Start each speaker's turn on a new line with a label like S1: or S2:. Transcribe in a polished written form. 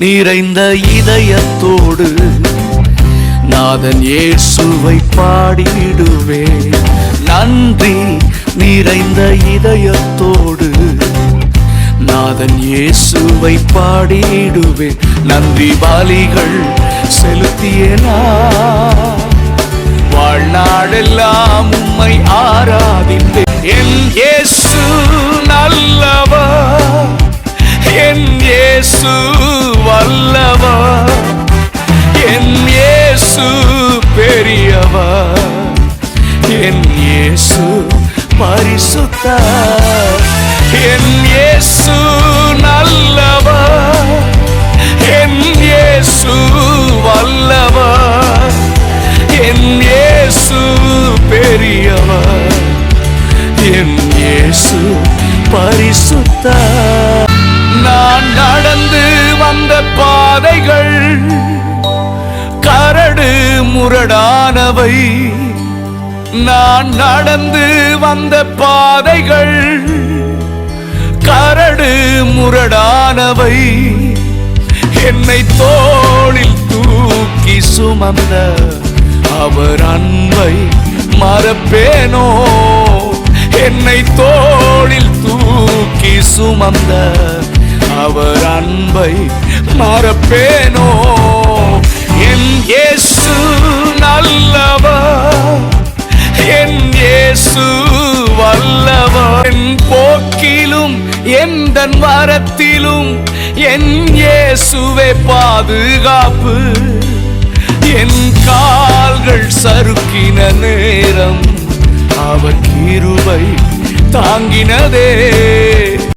S1: நிறைந்த இதயத்தோடு நாதன் இயேசுவை பாடிடுவேன். நன்றி நிறைந்த இதயத்தோடு நாதன் இயேசுவை பாடிடுவேன். நன்றி பலிகள் செலுத்தியேனா வாழ்நாளெல்லாம் உம்மை ஆராதிப்பேன். என் இயேசு நல்லவர், என் இயேசு வல்லவர், என் இயேசு பெரியவர், என் இயேசு பரிசுத்தர். என் இயேசு நல்லவர், என் இயேசு வல்லவர், என் இயேசு பெரியவர், என் இயேசு பரிசுத்தர். நான் நடந்து வந்த பாதைகள் கரடு முரடானவை, நான் நடந்து வந்த பாதைகள் கரடு முரடானவை. என்னை தோளில் தூக்கி சுமந்த அவர் அன்பை மறப்பேனோ? என்னை தோளில் தூக்கி சுமந்த அவர் அன்பை மறப்பேனோ? என் இயேசு நல்லவர், என் இயேசு வல்லவர். என் போக்கிலும் எந்தன் வரத்திலும் என் இயேசுவே பாதுகாப்பு. என் கால்கள் சறுக்கின நேரம் அவர் கிருபை தாங்கினதே.